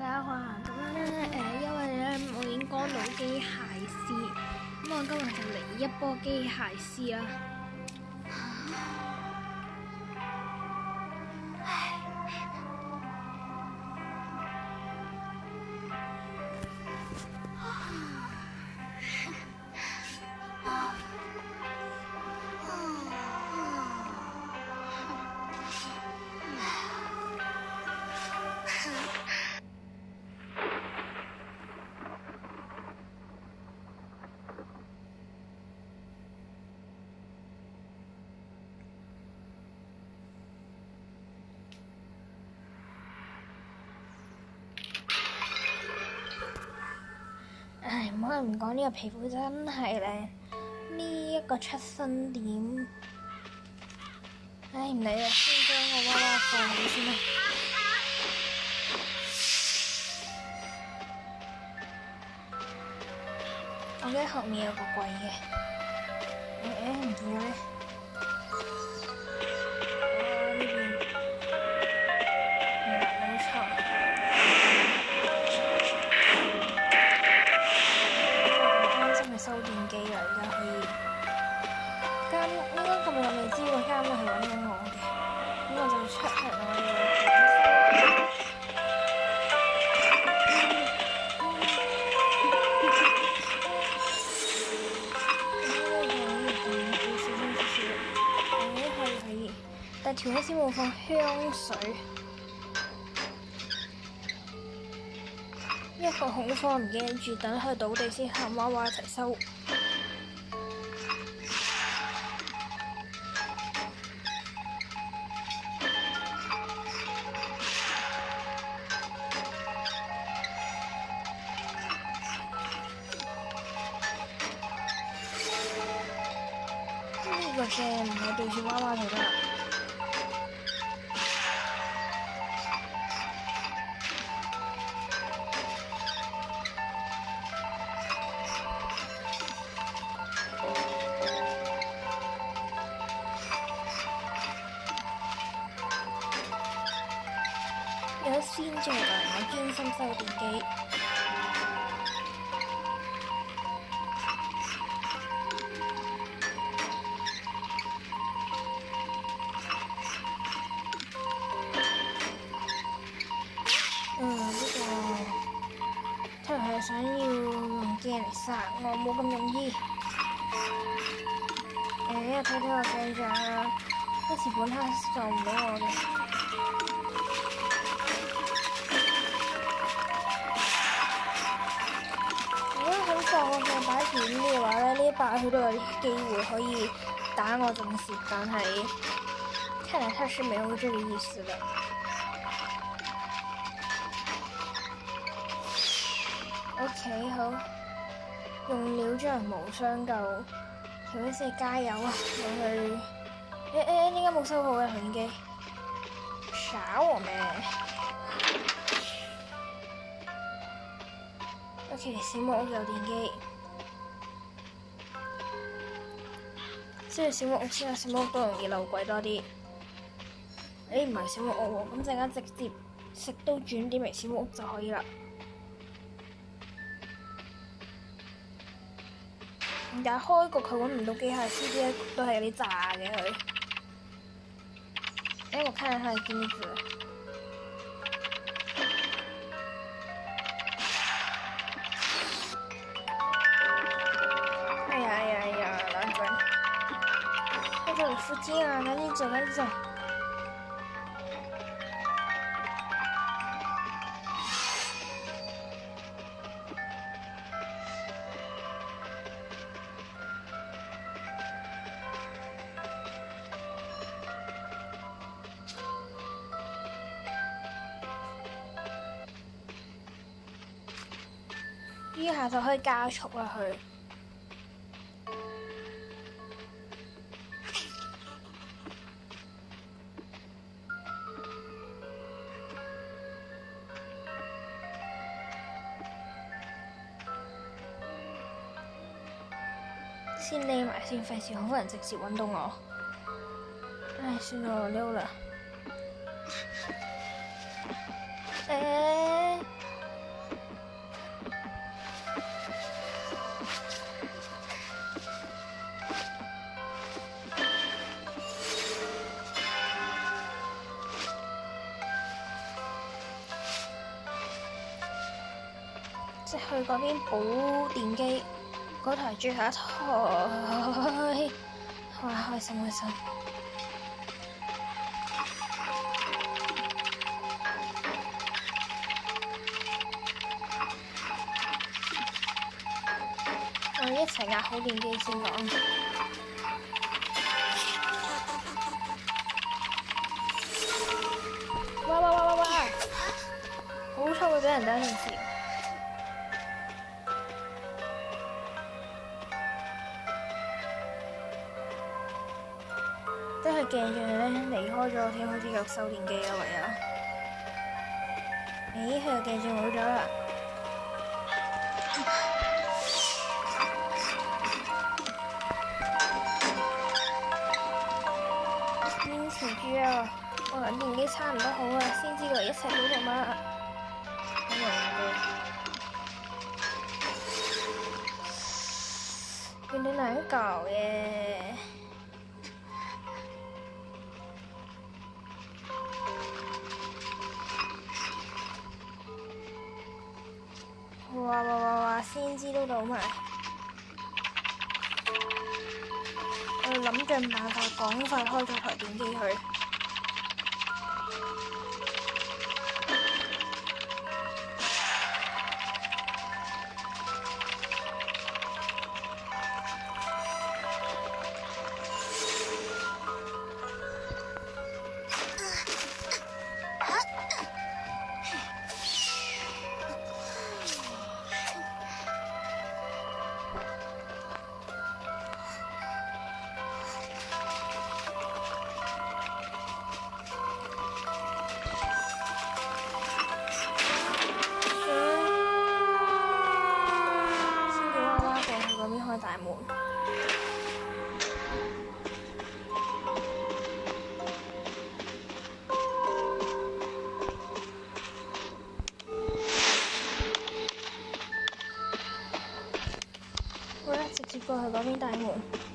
家好啊！咁樣咧，因為咧我已經乾到機械師，咁我今日就嚟一波機械師啦。唉，唔可以唔講呢個皮膚真係靚，呢一個出生點，唉唔理啦，先將個娃娃放好先啦。我記得後面有個櫃嘅，唔見咗咧。呢邊係啦，冇錯。收電機啦，而家可以監應該咁耐未知喎，監係揾緊我嘅，咁我就出係我嘅可以，但調起先冇放香水，一個恐慌唔記得住，等佢倒地先喊娃娃一齊收。呢個嘅唔係對住娃娃就得啦。有先進嘅我專心收電機。睇嚟係想要用鏡嚟殺我，冇咁容易。睇睇個鏡像啊，一時半刻就唔到我嘅。如果肯放個鏡擺遠啲嘅話咧，呢一把佢都有啲機會可以打我中蝕，但係看來他是沒有這個意思的。OK， 好，用料將無傷救，調起先加油啊！我去，點解冇收好嘅電機？耍我咩 ？OK， 小木屋有電機，即係小木屋先啦，小木屋都容易漏鬼多啲。唔係小木屋喎，咁陣間直接食刀轉啲微小木屋就可以啦。但係開局佢揾唔到機械師，呢一都係有啲炸嘅佢。我看下他的金子。哎呀，難滾！在這裡附近啊，趕緊走，趕緊走！呢下就可以加速啦佢。先匿埋先，費事好人直接揾到我。唉，算啦，我溜啦。即去嗰邊補電機，嗰台最後一台，哇！開心開心。我哋一齊壓好電機先講。哇！好彩會俾人第一陣時。即係鏡住咧離開咗我添，好似又收電機啦唯有。咦，佢又鏡住冇咗啦。堅持住啊！我諗電機差唔多好啊，先知道一齊做做乜。好容易嘅。原來兩嚿嘅。哇！先知都到埋。我諗盡辦法趕快開咗台電機去。開大門。好啦，直接過去嗰邊大門。